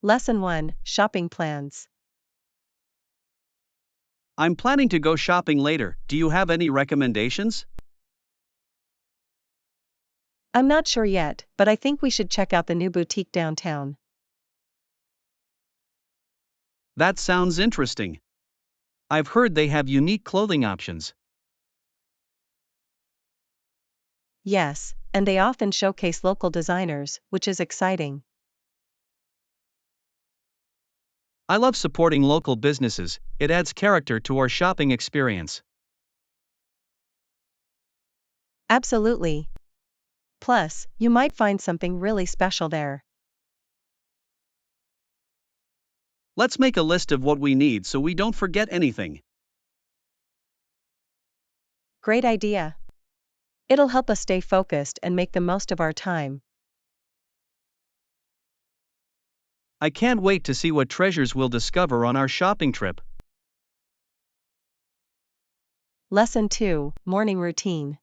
Lesson 1: Shopping Plans. I'm planning to go shopping later. Do you have any recommendations? I'm not sure yet, but I think we should check out the new boutique downtown. That sounds interesting. I've heard they have unique clothing options. Yes, and they often showcase local designers, which is exciting. I love supporting local businesses, it adds character to our shopping experience. Absolutely. Plus, you might find something really special there. Let's make a list of what we need so we don't forget anything. Great idea. It'll help us stay focused and make the most of our time. I can't wait to see what treasures we'll discover on our shopping trip. Lesson 2: Morning Routine.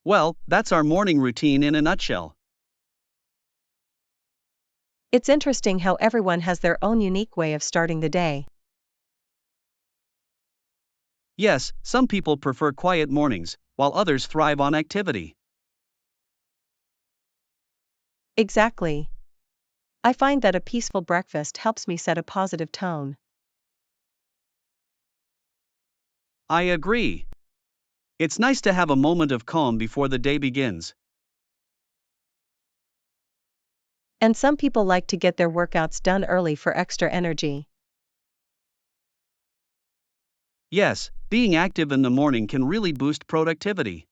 Well, that's our morning routine in a nutshell. It's interesting how everyone has their own unique way of starting the day. Yes, some people prefer quiet mornings, while others thrive on activity. Exactly. I find that a peaceful breakfast helps me set a positive tone. I agree. It's nice to have a moment of calm before the day begins. And some people like to get their workouts done early for extra energy. Yes, being active in the morning can really boost productivity.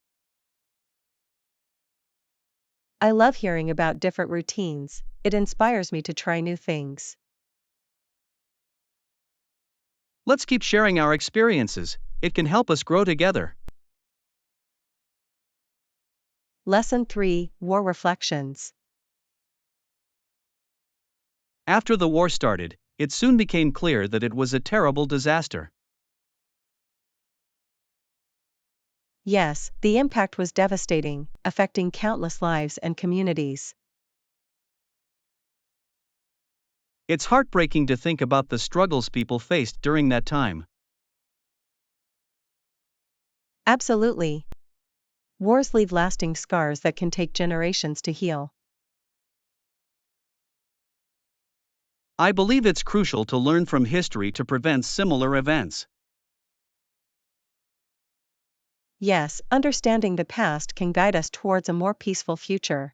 I love hearing about different routines, it inspires me to try new things. Let's keep sharing our experiences, it can help us grow together. Lesson 3: War Reflections. After the war started, it soon became clear that it was a terrible disaster. Yes, the impact was devastating, affecting countless lives and communities. It's heartbreaking to think about the struggles people faced during that time. Absolutely. Wars leave lasting scars that can take generations to heal. I believe it's crucial to learn from history to prevent similar events. Yes, understanding the past can guide us towards a more peaceful future.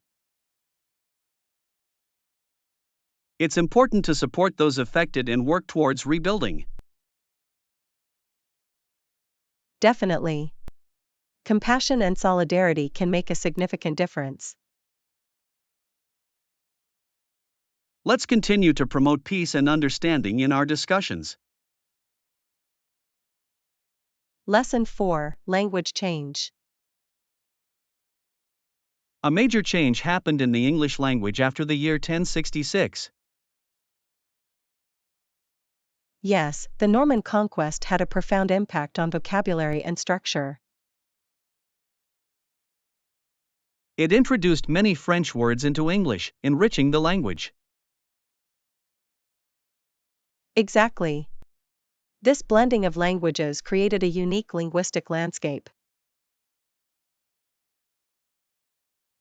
It's important to support those affected and work towards rebuilding. Definitely. Compassion and solidarity can make a significant difference. Let's continue to promote peace and understanding in our discussions. Lesson 4: Language Change. A major change happened in the English language after the year 1066. Yes, the Norman conquest had a profound impact on vocabulary and structure. It introduced many French words into English, enriching the language. Exactly. This blending of languages created a unique linguistic landscape.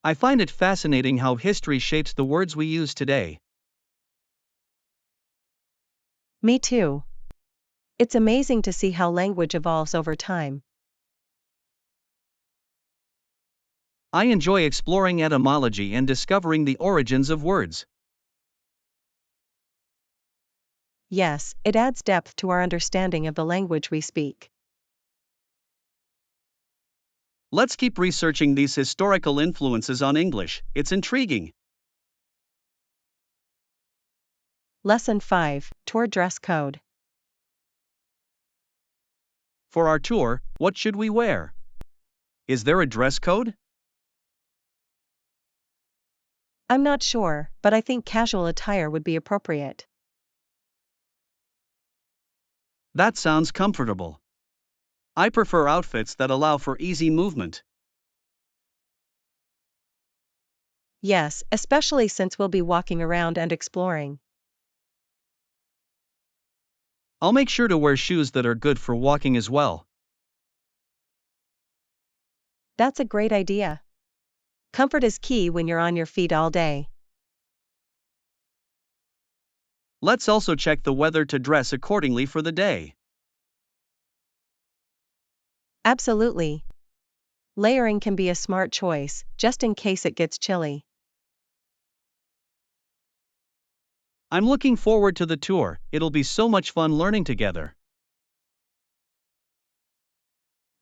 I find it fascinating how history shapes the words we use today. Me too. It's amazing to see how language evolves over time. I enjoy exploring etymology and discovering the origins of words. Yes, it adds depth to our understanding of the language we speak. Let's keep researching these historical influences on English, it's intriguing. Lesson 5: Tour Dress Code. For our tour, what should we wear? Is there a dress code? I'm not sure, but I think casual attire would be appropriate. That sounds comfortable. I prefer outfits that allow for easy movement. Yes, especially since we'll be walking around and exploring. I'll make sure to wear shoes that are good for walking as well. That's a great idea. Comfort is key when you're on your feet all day. Let's also check the weather to dress accordingly for the day. Absolutely. Layering can be a smart choice, just in case it gets chilly. I'm looking forward to the tour, it'll be so much fun learning together.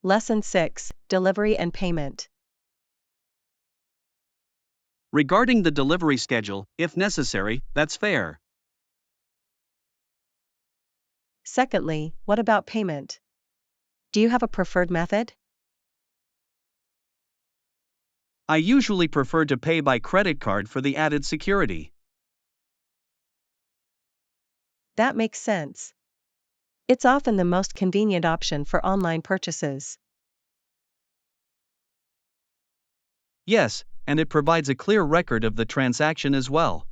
Lesson 6: Delivery and Payment. Regarding the delivery schedule, if necessary, that's fair. Secondly, what about payment? Do you have a preferred method? I usually prefer to pay by credit card for the added security. That makes sense. It's often the most convenient option for online purchases. Yes, and it provides a clear record of the transaction as well.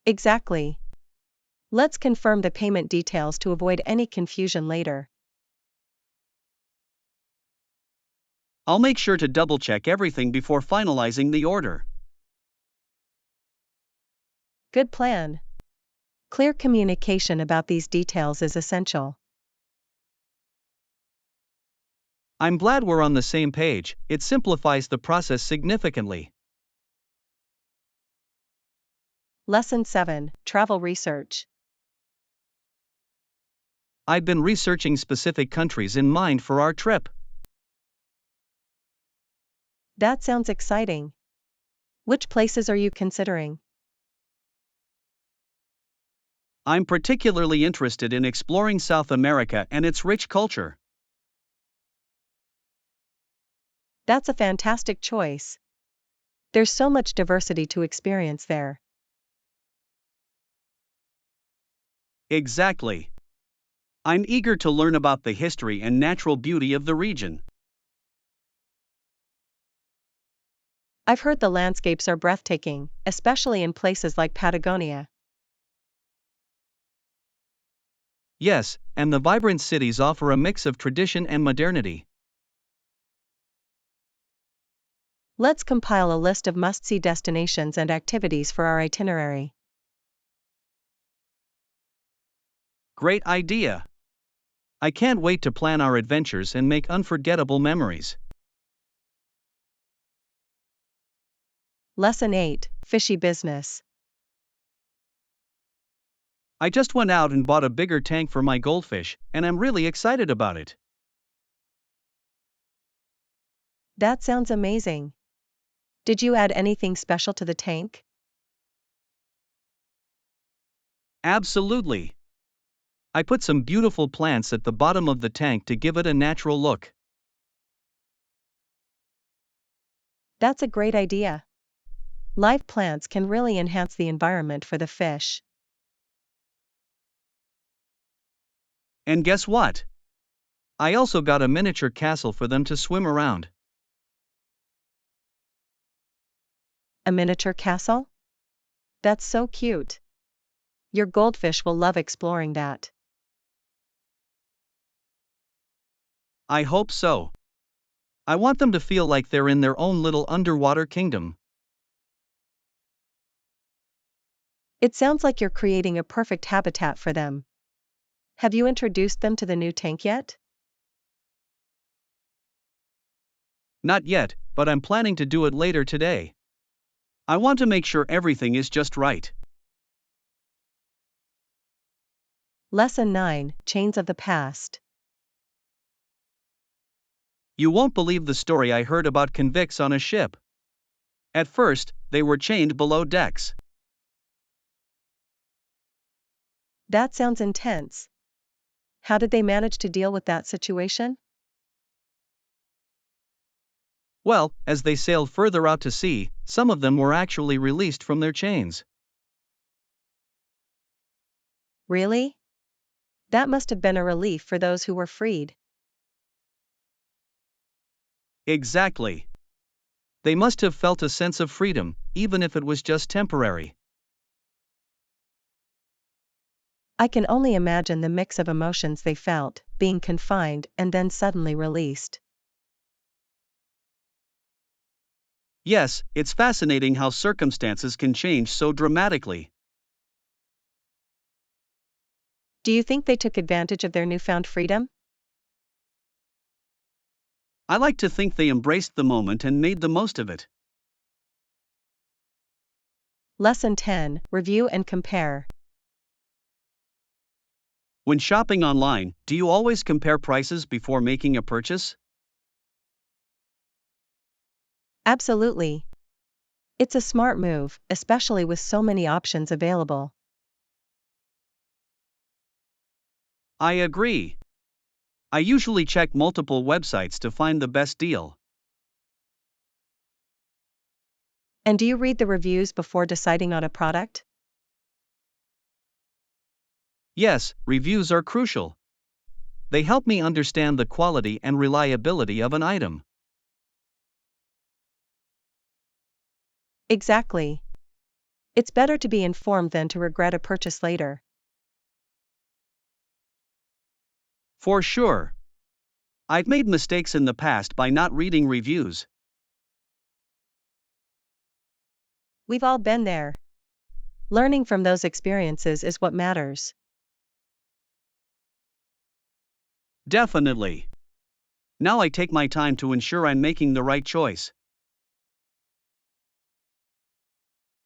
Exactly. Let's confirm the payment details to avoid any confusion later. I'll make sure to double check everything before finalizing the order. Good plan. Clear communication about these details is essential. I'm glad we're on the same page, it simplifies the process significantly. Lesson 7: Travel Research. I've been researching specific countries in mind for our trip. That sounds exciting. Which places are you considering? I'm particularly interested in exploring South America and its rich culture. That's a fantastic choice. There's so much diversity to experience there. Exactly. I'm eager to learn about the history and natural beauty of the region. I've heard the landscapes are breathtaking, especially in places like Patagonia. Yes, and the vibrant cities offer a mix of tradition and modernity. Let's compile a list of must-see destinations and activities for our itinerary. Great idea. I can't wait to plan our adventures and make unforgettable memories. Lesson 8: Fishy Business. I just went out and bought a bigger tank for my goldfish, and I'm really excited about it. That sounds amazing. Did you add anything special to the tank? Absolutely. I put some beautiful plants at the bottom of the tank to give it a natural look. That's a great idea. Live plants can really enhance the environment for the fish. And guess what? I also got a miniature castle for them to swim around. A miniature castle? That's so cute. Your goldfish will love exploring that. I hope so. I want them to feel like they're in their own little underwater kingdom. It sounds like you're creating a perfect habitat for them. Have you introduced them to the new tank yet? Not yet, but I'm planning to do it later today. I want to make sure everything is just right. Lesson 9: Chains of the Past. You won't believe the story I heard about convicts on a ship. At first, they were chained below decks. That sounds intense. How did they manage to deal with that situation? Well, as they sailed further out to sea, some of them were actually released from their chains. Really? That must have been a relief for those who were freed. Exactly. They must have felt a sense of freedom, even if it was just temporary. I can only imagine the mix of emotions they felt, being confined and then suddenly released. Yes, it's fascinating how circumstances can change so dramatically. Do you think they took advantage of their newfound freedom? I like to think they embraced the moment and made the most of it. Lesson 10: Review and compare. When shopping online, do you always compare prices before making a purchase? Absolutely. It's a smart move, especially with so many options available. I agree. I usually check multiple websites to find the best deal. And do you read the reviews before deciding on a product? Yes, reviews are crucial. They help me understand the quality and reliability of an item. Exactly. It's better to be informed than to regret a purchase later. For sure. I've made mistakes in the past by not reading reviews. We've all been there. Learning from those experiences is what matters. Definitely. Now I take my time to ensure I'm making the right choice.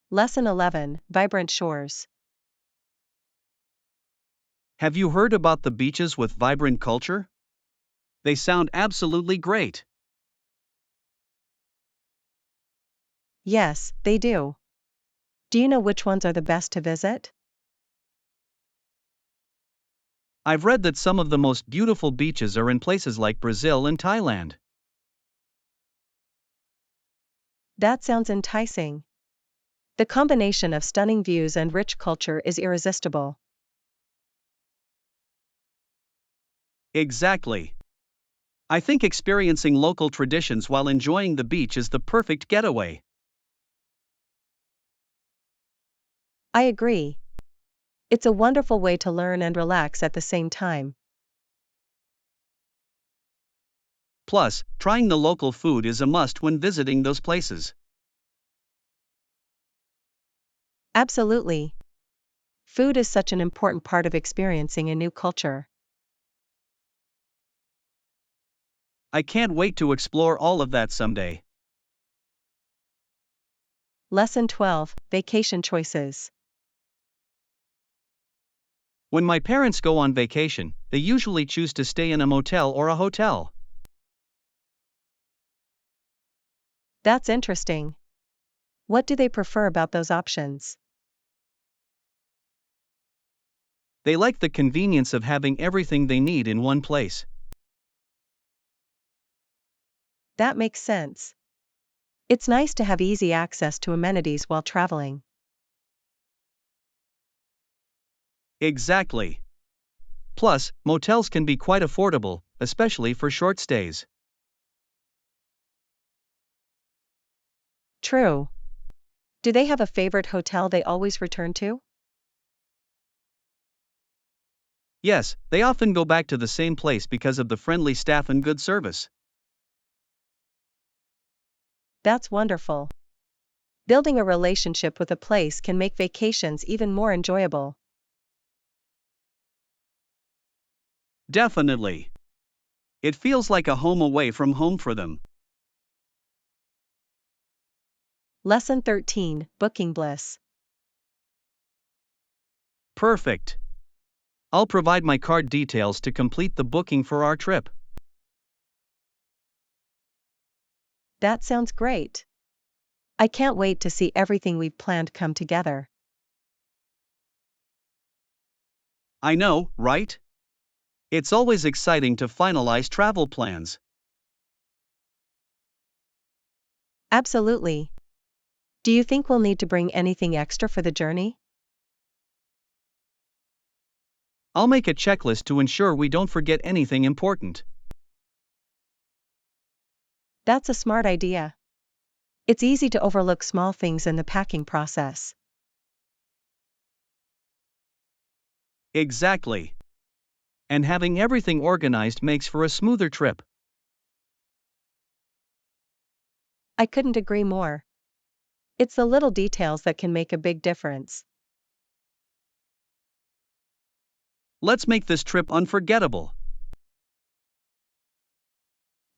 Lesson 11: Vibrant shores. Have you heard about the beaches with vibrant culture? They sound absolutely great. Yes, they do. Do you know which ones are the best to visit? I've read that some of the most beautiful beaches are in places like Brazil and Thailand. That sounds enticing. The combination of stunning views and rich culture is irresistible. Exactly. I think experiencing local traditions while enjoying the beach is the perfect getaway. I agree. It's a wonderful way to learn and relax at the same time. Plus, trying the local food is a must when visiting those places. Absolutely. Food is such an important part of experiencing a new culture. I can't wait to explore all of that someday. Lesson 12: Vacation choices. When my parents go on vacation, they usually choose to stay in a motel or a hotel. That's interesting. What do they prefer about those options? They like the convenience of having everything they need in one place. That makes sense. It's nice to have easy access to amenities while traveling. Exactly. Plus, motels can be quite affordable, especially for short stays. True. Do they have a favorite hotel they always return to? Yes, they often go back to the same place because of the friendly staff and good service. That's wonderful. Building a relationship with a place can make vacations even more enjoyable. Definitely. It feels like a home away from home for them. Lesson 13: Booking Bliss. Perfect. I'll provide my card details to complete the booking for our trip. That sounds great. I can't wait to see everything we've planned come together. I know, right? It's always exciting to finalize travel plans. Absolutely. Do you think we'll need to bring anything extra for the journey? I'll make a checklist to ensure we don't forget anything important. That's a smart idea. It's easy to overlook small things in the packing process. Exactly. And having everything organized makes for a smoother trip. I couldn't agree more. It's the little details that can make a big difference. Let's make this trip unforgettable.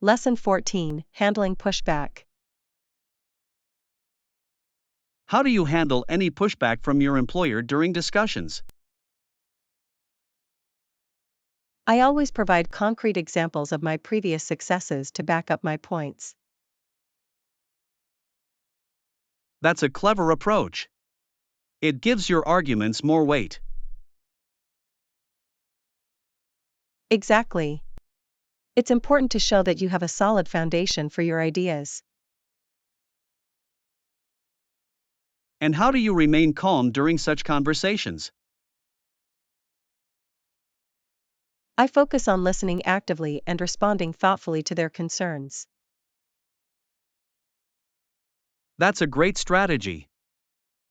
Lesson 14, Handling Pushback. How do you handle any pushback from your employer during discussions? I always provide concrete examples of my previous successes to back up my points. That's a clever approach. It gives your arguments more weight. Exactly. It's important to show that you have a solid foundation for your ideas. And how do you remain calm during such conversations? I focus on listening actively and responding thoughtfully to their concerns. That's a great strategy.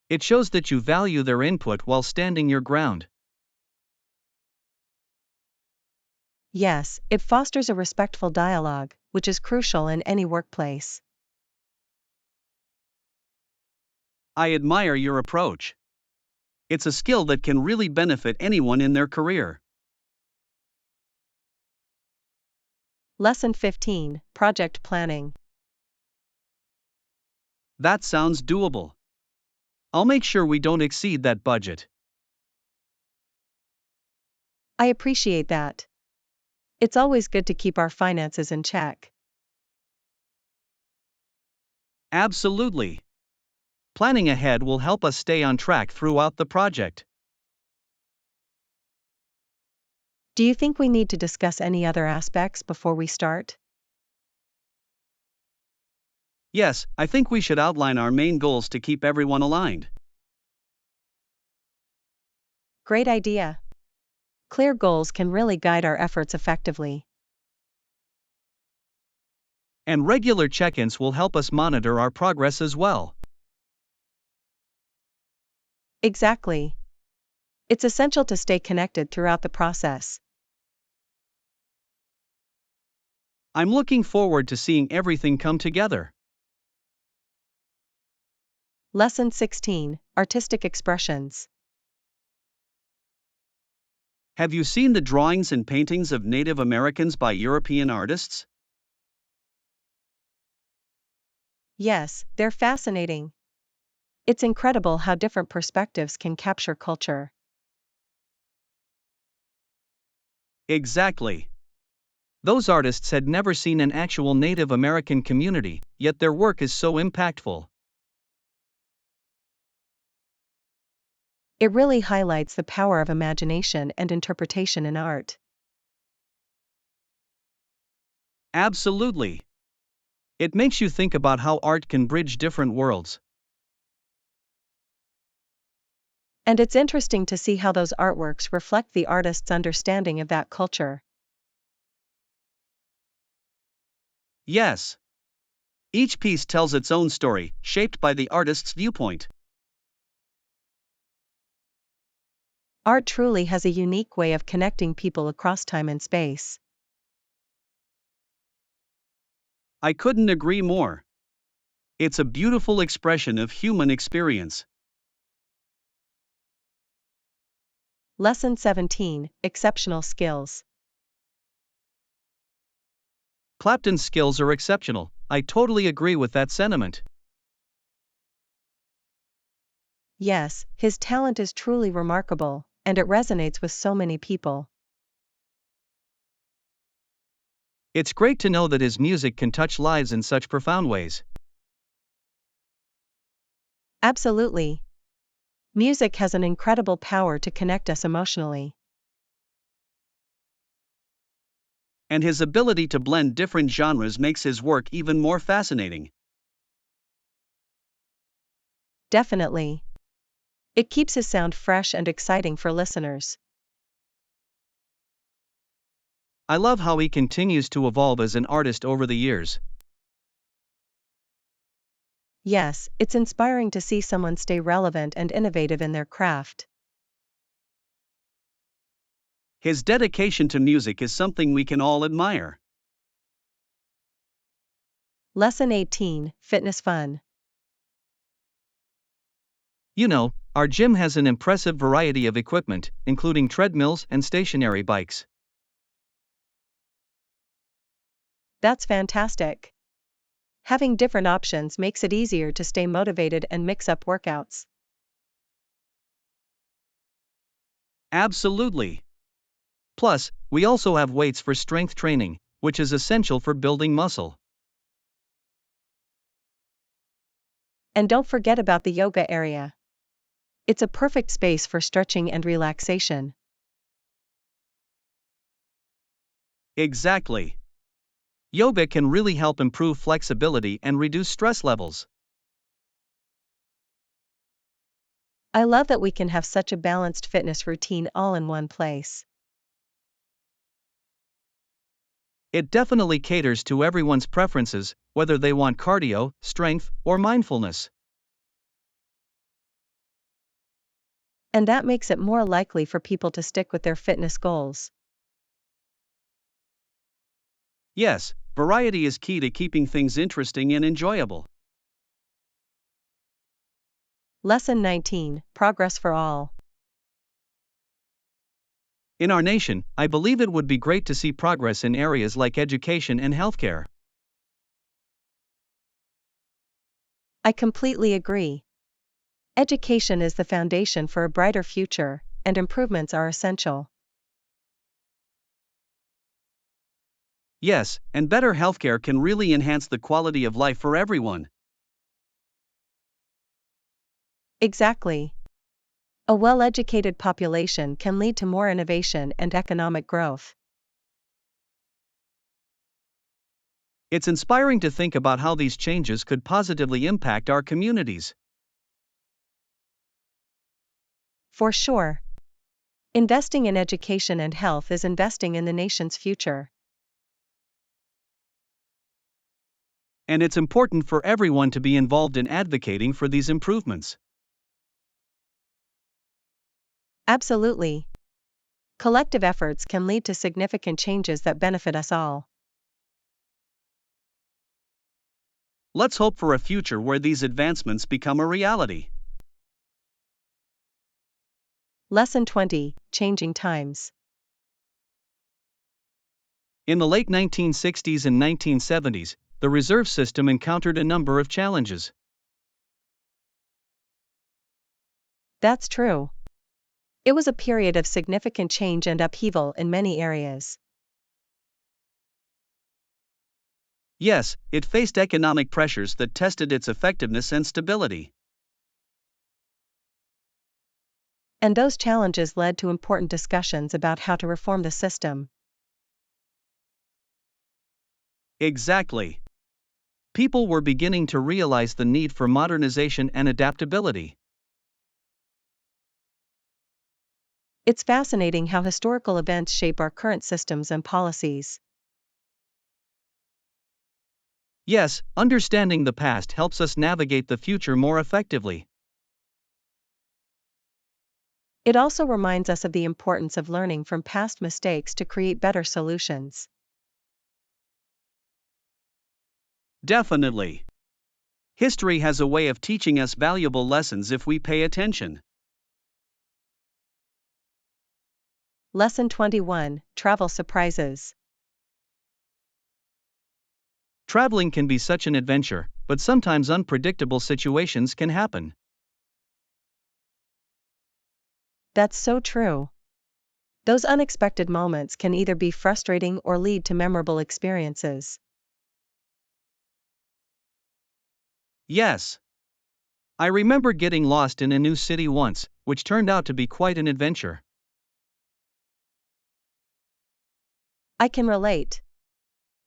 It shows that you value their input while standing your ground. Yes, it fosters a respectful dialogue, which is crucial in any workplace. I admire your approach. It's a skill that can really benefit anyone in their career. Lesson 15, Project Planning. That sounds doable. I'll make sure we don't exceed that budget. I appreciate that. It's always good to keep our finances in check. Absolutely. Planning ahead will help us stay on track throughout the project. Do you think we need to discuss any other aspects before we start? Yes, I think we should outline our main goals to keep everyone aligned. Great idea. Clear goals can really guide our efforts effectively. And regular check ins will help us monitor our progress as well. Exactly. It's essential to stay connected throughout the process. I'm looking forward to seeing everything come together. Lesson 16, Artistic Expressions. Have you seen the drawings and paintings of Native Americans by European artists? Yes, they're fascinating. It's incredible how different perspectives can capture culture. Exactly. Those artists had never seen an actual Native American community, yet their work is so impactful. It really highlights the power of imagination and interpretation in art. Absolutely. It makes you think about how art can bridge different worlds. And it's interesting to see how those artworks reflect the artist's understanding of that culture. Yes. Each piece tells its own story, shaped by the artist's viewpoint. Art truly has a unique way of connecting people across time and space. I couldn't agree more. It's a beautiful expression of human experience. Lesson 17, Exceptional Skills. Clapton's skills are exceptional. I totally agree with that sentiment. Yes, his talent is truly remarkable, and it resonates with so many people. It's great to know that his music can touch lives in such profound ways. Absolutely. Music has an incredible power to connect us emotionally. And his ability to blend different genres makes his work even more fascinating. Definitely. It keeps his sound fresh and exciting for listeners. I love how he continues to evolve as an artist over the years. Yes, it's inspiring to see someone stay relevant and innovative in their craft. His dedication to music is something we can all admire. Lesson 18, Fitness Fun. You know, our gym has an impressive variety of equipment, including treadmills and stationary bikes. That's fantastic. Having different options makes it easier to stay motivated and mix up workouts. Absolutely. Plus, we also have weights for strength training, which is essential for building muscle. And don't forget about the yoga area. It's a perfect space for stretching and relaxation. Exactly. Yoga can really help improve flexibility and reduce stress levels. I love that we can have such a balanced fitness routine all in one place. It definitely caters to everyone's preferences, whether they want cardio, strength, or mindfulness. And that makes it more likely for people to stick with their fitness goals. Yes, variety is key to keeping things interesting and enjoyable. Lesson 19, Progress for All. In our nation, I believe it would be great to see progress in areas like education and healthcare. I completely agree. Education is the foundation for a brighter future, and improvements are essential. Yes, and better healthcare can really enhance the quality of life for everyone. Exactly. A well-educated population can lead to more innovation and economic growth. It's inspiring to think about how these changes could positively impact our communities. For sure. Investing in education and health is investing in the nation's future. And it's important for everyone to be involved in advocating for these improvements. Absolutely. Collective efforts can lead to significant changes that benefit us all. Let's hope for a future where these advancements become a reality. Lesson 20, Changing Times. In the late 1960s and 1970s, the reserve system encountered a number of challenges. That's true. It was a period of significant change and upheaval in many areas. Yes, it faced economic pressures that tested its effectiveness and stability. And those challenges led to important discussions about how to reform the system. Exactly. People were beginning to realize the need for modernization and adaptability. It's fascinating how historical events shape our current systems and policies. Yes, understanding the past helps us navigate the future more effectively. It also reminds us of the importance of learning from past mistakes to create better solutions. Definitely. History has a way of teaching us valuable lessons if we pay attention. Lesson 21, Travel Surprises. Traveling can be such an adventure, but sometimes unpredictable situations can happen. That's so true. Those unexpected moments can either be frustrating or lead to memorable experiences. Yes. I remember getting lost in a new city once, which turned out to be quite an adventure. I can relate.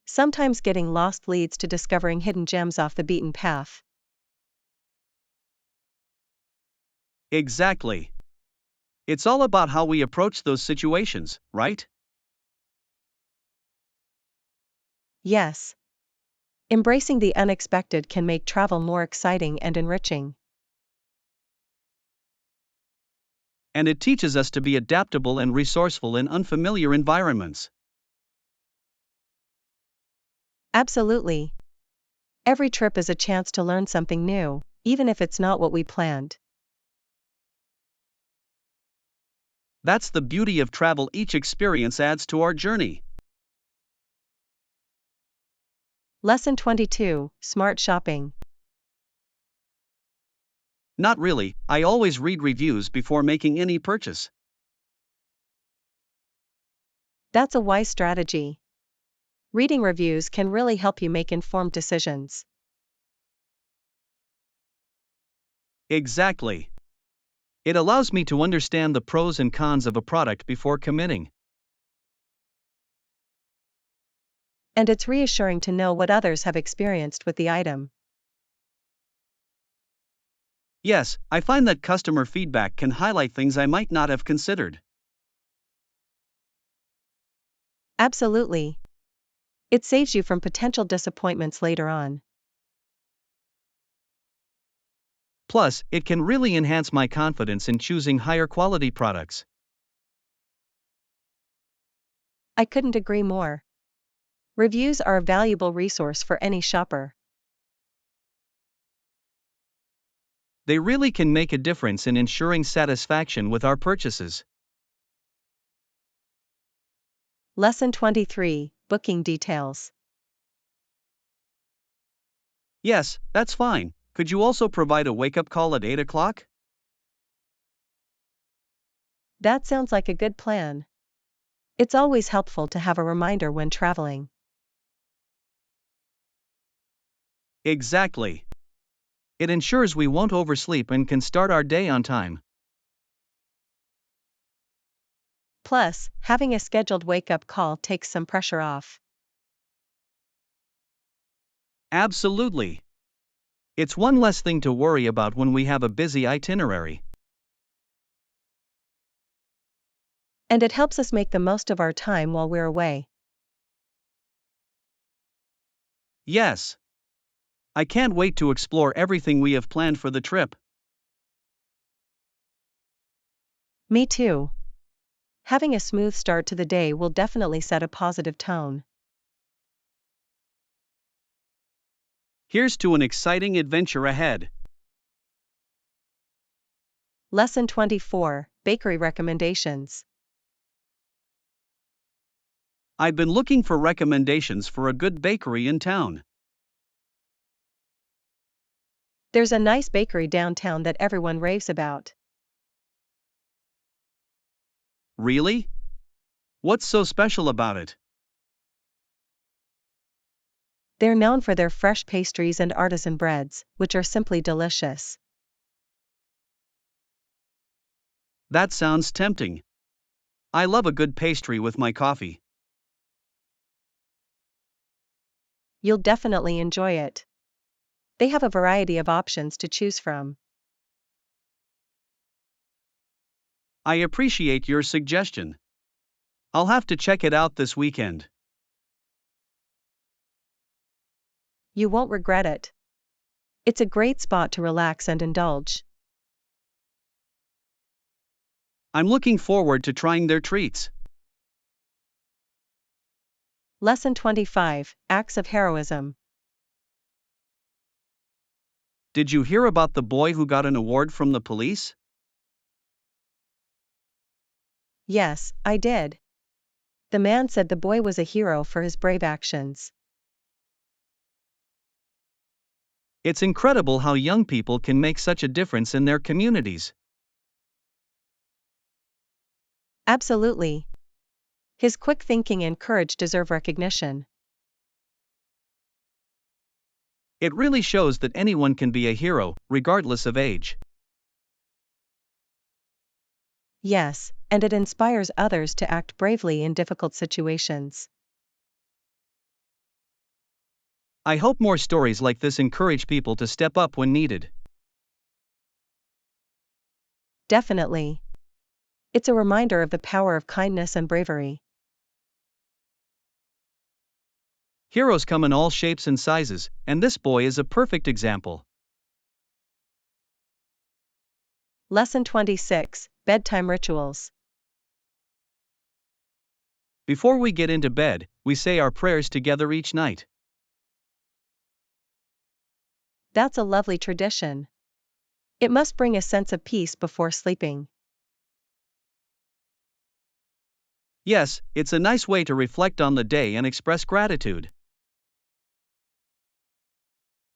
Sometimes getting lost leads to discovering hidden gems off the beaten path. Exactly. It's all about how we approach those situations, right? Yes. Embracing the unexpected can make travel more exciting and enriching. And it teaches us to be adaptable and resourceful in unfamiliar environments. Absolutely. Every trip is a chance to learn something new, even if it's not what we planned. That's the beauty of travel, each experience adds to our journey. Lesson 22: Smart Shopping. Not really, I always read reviews before making any purchase. That's a wise strategy. Reading reviews can really help you make informed decisions. Exactly. It allows me to understand the pros and cons of a product before committing. And it's reassuring to know what others have experienced with the item. Yes, I find that customer feedback can highlight things I might not have considered. Absolutely. It saves you from potential disappointments later on. Plus, it can really enhance my confidence in choosing higher quality products. I couldn't agree more. Reviews are a valuable resource for any shopper. They really can make a difference in ensuring satisfaction with our purchases. Lesson 23: Booking Details. Yes, that's fine. Could you also provide a wake-up call at 8 o'clock? That sounds like a good plan. It's always helpful to have a reminder when traveling. Exactly. It ensures we won't oversleep and can start our day on time. Plus, having a scheduled wake-up call takes some pressure off. Absolutely. It's one less thing to worry about when we have a busy itinerary. And it helps us make the most of our time while we're away. Yes. I can't wait to explore everything we have planned for the trip. Me too. Having a smooth start to the day will definitely set a positive tone. Here's to an exciting adventure ahead. Lesson 24: Bakery Recommendations. I've been looking for recommendations for a good bakery in town. There's a nice bakery downtown that everyone raves about. Really? What's so special about it? They're known for their fresh pastries and artisan breads, which are simply delicious. That sounds tempting. I love a good pastry with my coffee. You'll definitely enjoy it. They have a variety of options to choose from. I appreciate your suggestion. I'll have to check it out this weekend. You won't regret it. It's a great spot to relax and indulge. I'm looking forward to trying their treats. Lesson 25: Acts of Heroism. Did you hear about the boy who got an award from the police? Yes, I did. The man said the boy was a hero for his brave actions. It's incredible how young people can make such a difference in their communities. Absolutely. His quick thinking and courage deserve recognition. It really shows that anyone can be a hero, regardless of age. Yes, and it inspires others to act bravely in difficult situations. I hope more stories like this encourage people to step up when needed. Definitely. It's a reminder of the power of kindness and bravery. Heroes come in all shapes and sizes, and this boy is a perfect example. Lesson 26, Bedtime Rituals. Before we get into bed, we say our prayers together each night. That's a lovely tradition. It must bring a sense of peace before sleeping. Yes, it's a nice way to reflect on the day and express gratitude.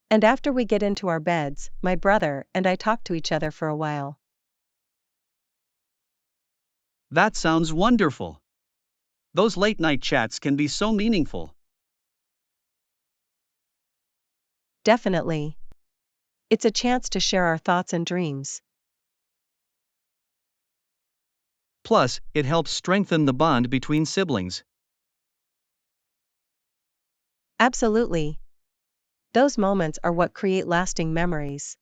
And after we get into our beds, my brother and I talk to each other for a while. That sounds wonderful. Those late night chats can be so meaningful. Definitely. It's a chance to share our thoughts and dreams. Plus, it helps strengthen the bond between siblings. Absolutely. Those moments are what create lasting memories.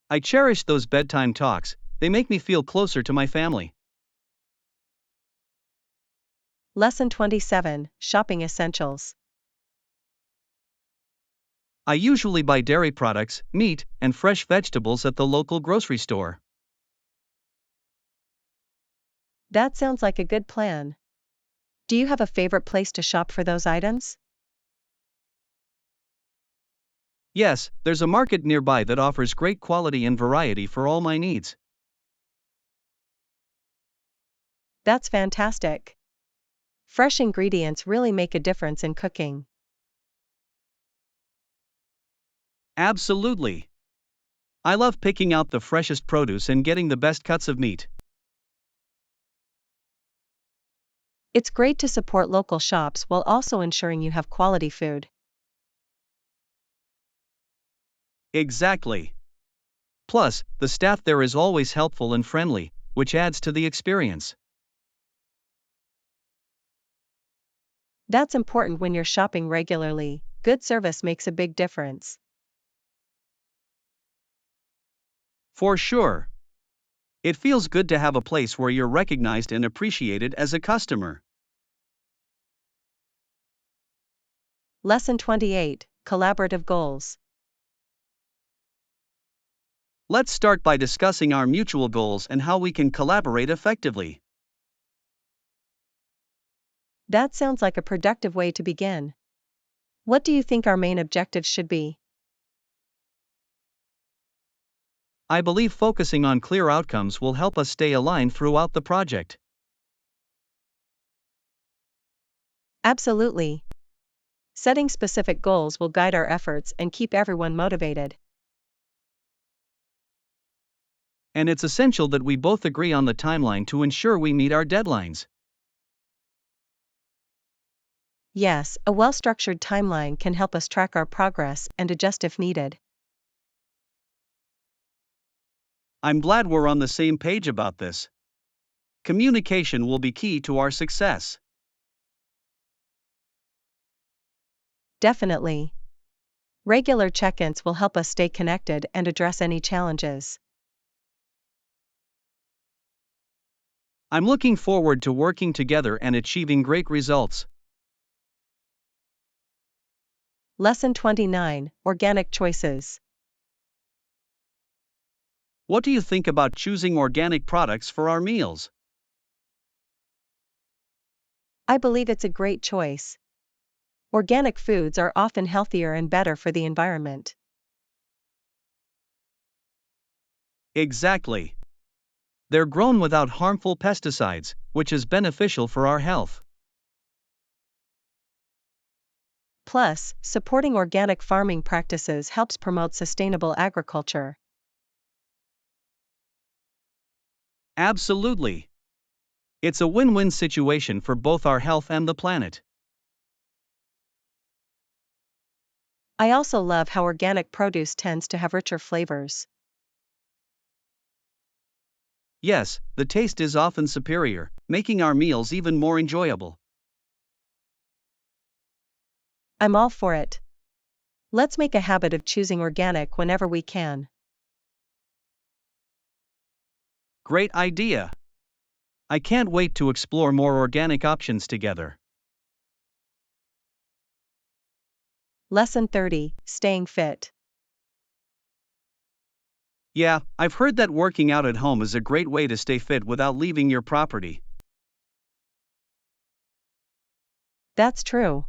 I cherish those bedtime talks, they make me feel closer to my family. Lesson 27, Shopping Essentials. I usually buy dairy products, meat, and fresh vegetables at the local grocery store. That sounds like a good plan. Do you have a favorite place to shop for those items? Yes, there's a market nearby that offers great quality and variety for all my needs. That's fantastic. Fresh ingredients really make a difference in cooking. Absolutely. I love picking out the freshest produce and getting the best cuts of meat. It's great to support local shops while also ensuring you have quality food. Exactly. Plus, the staff there is always helpful and friendly, which adds to the experience. That's important when you're shopping regularly. Good service makes a big difference. For sure. It feels good to have a place where you're recognized and appreciated as a customer. Lesson 28, Collaborative Goals. Let's start by discussing our mutual goals and how we can collaborate effectively. That sounds like a productive way to begin. What do you think our main objectives should be? I believe focusing on clear outcomes will help us stay aligned throughout the project. Absolutely. Setting specific goals will guide our efforts and keep everyone motivated. And it's essential that we both agree on the timeline to ensure we meet our deadlines. Yes, a well-structured timeline can help us track our progress and adjust if needed. I'm glad we're on the same page about this. Communication will be key to our success. Definitely. Regular check-ins will help us stay connected and address any challenges. I'm looking forward to working together and achieving great results. Lesson 29, Organic Choices. What do you think about choosing organic products for our meals? I believe it's a great choice. Organic foods are often healthier and better for the environment. Exactly. They're grown without harmful pesticides, which is beneficial for our health. Plus, supporting organic farming practices helps promote sustainable agriculture. Absolutely. It's a win-win situation for both our health and the planet. I also love how organic produce tends to have richer flavors. Yes, the taste is often superior, making our meals even more enjoyable. I'm all for it. Let's make a habit of choosing organic whenever we can. Great idea. I can't wait to explore more organic options together. Lesson 30, Staying Fit. Yeah, I've heard that working out at home is a great way to stay fit without leaving your property. That's true.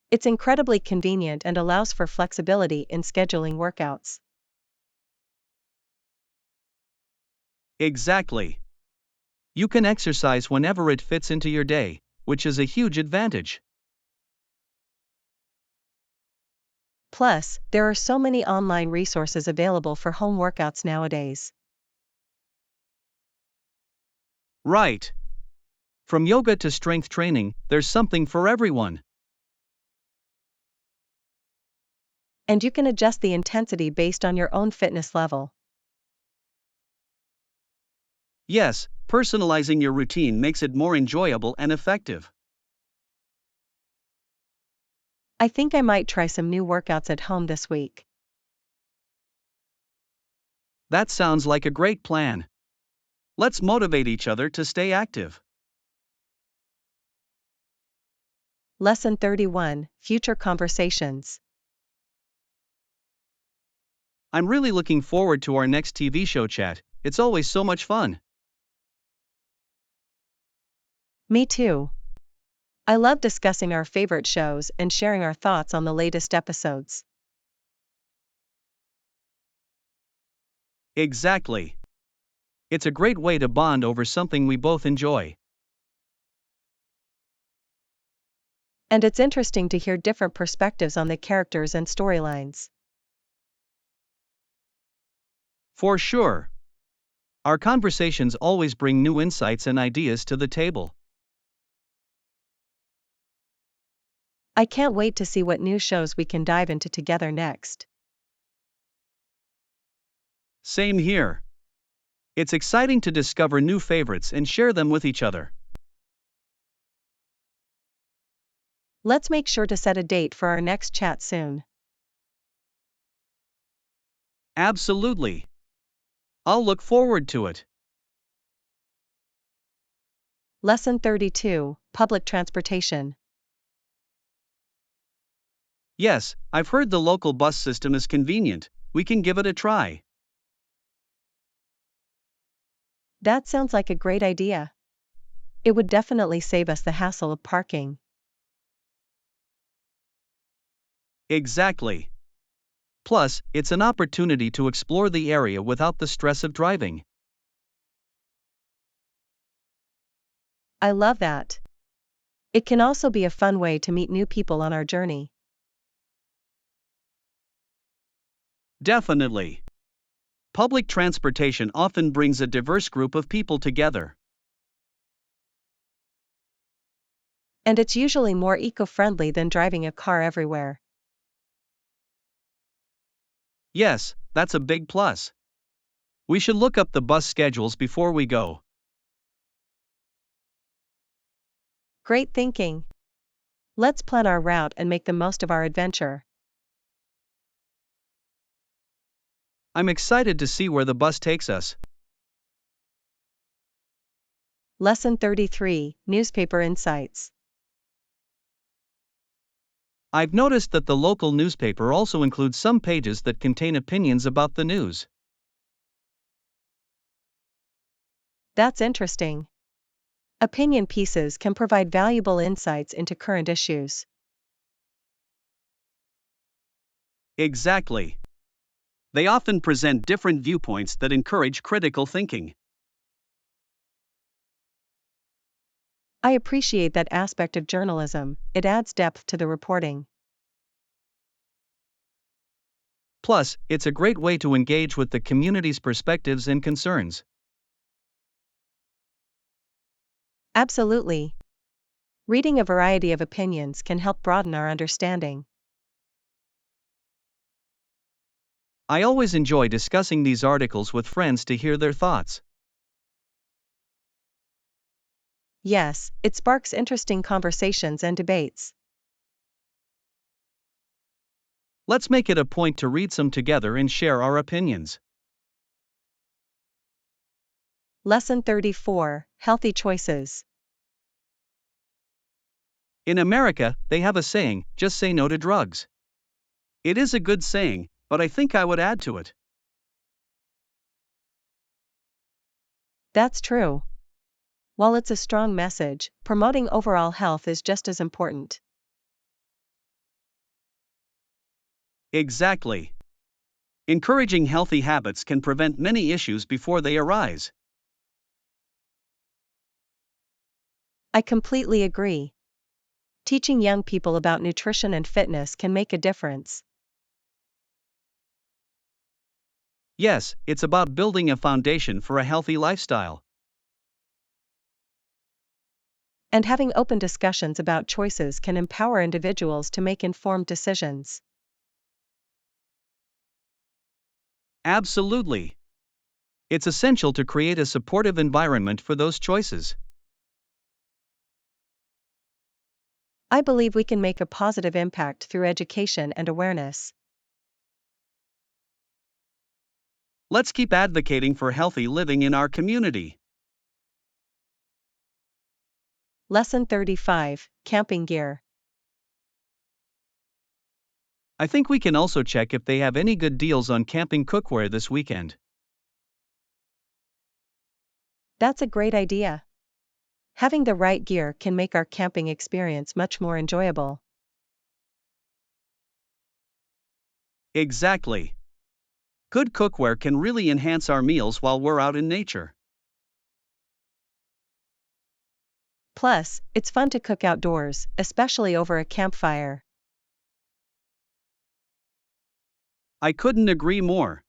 It's incredibly convenient and allows for flexibility in scheduling workouts. Exactly. You can exercise whenever it fits into your day, which is a huge advantage. Plus, there are so many online resources available for home workouts nowadays. Right. From yoga to strength training, there's something for everyone. And you can adjust the intensity based on your own fitness level. Yes, personalizing your routine makes it more enjoyable and effective. I think I might try some new workouts at home this week. That sounds like a great plan. Let's motivate each other to stay active. Lesson 31, Future Conversations. I'm really looking forward to our next TV show chat, it's always so much fun. Me too. I love discussing our favorite shows and sharing our thoughts on the latest episodes. Exactly. It's a great way to bond over something we both enjoy. And it's interesting to hear different perspectives on the characters and storylines. For sure. Our conversations always bring new insights and ideas to the table. I can't wait to see what new shows we can dive into together next. Same here. It's exciting to discover new favorites and share them with each other. Let's make sure to set a date for our next chat soon. Absolutely. I'll look forward to it. Lesson 32, Public Transportation. Yes, I've heard the local bus system is convenient, we can give it a try. That sounds like a great idea. It would definitely save us the hassle of parking. Exactly. Plus, it's an opportunity to explore the area without the stress of driving. I love that. It can also be a fun way to meet new people on our journey. Definitely. Public transportation often brings a diverse group of people together. And it's usually more eco-friendly than driving a car everywhere. Yes, that's a big plus. We should look up the bus schedules before we go. Great thinking. Let's plan our route and make the most of our adventure. I'm excited to see where the bus takes us. Lesson 33, Newspaper Insights. I've noticed that the local newspaper also includes some pages that contain opinions about the news. That's interesting. Opinion pieces can provide valuable insights into current issues. Exactly. They often present different viewpoints that encourage critical thinking. I appreciate that aspect of journalism, it adds depth to the reporting. Plus, it's a great way to engage with the community's perspectives and concerns. Absolutely. Reading a variety of opinions can help broaden our understanding. I always enjoy discussing these articles with friends to hear their thoughts. Yes, it sparks interesting conversations and debates. Let's make it a point to read some together and share our opinions. Lesson 34, Healthy Choices. In America, they have a saying, just say no to drugs. It is a good saying, but I think I would add to it. That's true. While it's a strong message, promoting overall health is just as important. Exactly. Encouraging healthy habits can prevent many issues before they arise. I completely agree. Teaching young people about nutrition and fitness can make a difference. Yes, it's about building a foundation for a healthy lifestyle. And having open discussions about choices can empower individuals to make informed decisions. Absolutely. It's essential to create a supportive environment for those choices. I believe we can make a positive impact through education and awareness. Let's keep advocating for healthy living in our community. Lesson 35: Camping Gear. I think we can also check if they have any good deals on camping cookware this weekend. That's a great idea. Having the right gear can make our camping experience much more enjoyable. Exactly. Good cookware can really enhance our meals while we're out in nature. Plus, it's fun to cook outdoors, especially over a campfire. I couldn't agree more.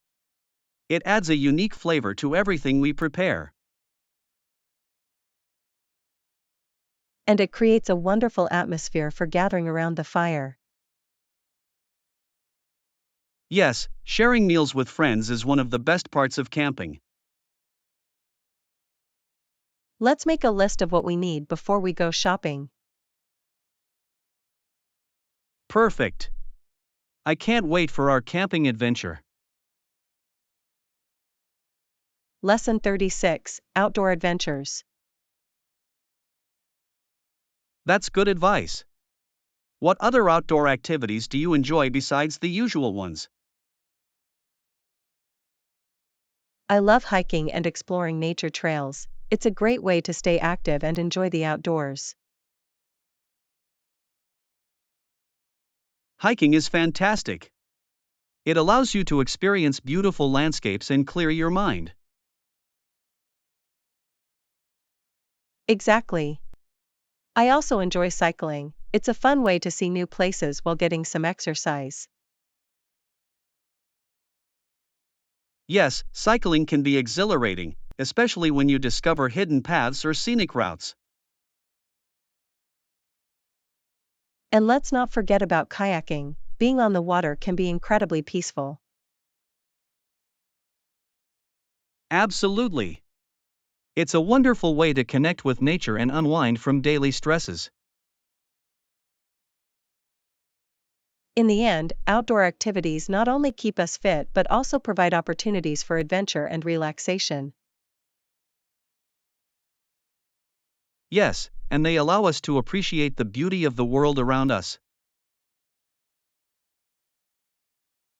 It adds a unique flavor to everything we prepare. And it creates a wonderful atmosphere for gathering around the fire. Yes, sharing meals with friends is one of the best parts of camping. Let's make a list of what we need before we go shopping. Perfect. I can't wait for our camping adventure. Lesson 36: Outdoor Adventures. That's good advice. What other outdoor activities do you enjoy besides the usual ones? I love hiking and exploring nature trails. It's a great way to stay active and enjoy the outdoors. Hiking is fantastic. It allows you to experience beautiful landscapes and clear your mind. Exactly. I also enjoy cycling. It's a fun way to see new places while getting some exercise. Yes, cycling can be exhilarating, especially when you discover hidden paths or scenic routes. And let's not forget about kayaking. Being on the water can be incredibly peaceful. Absolutely. It's a wonderful way to connect with nature and unwind from daily stresses. In the end, outdoor activities not only keep us fit but also provide opportunities for adventure and relaxation. Yes, and they allow us to appreciate the beauty of the world around us.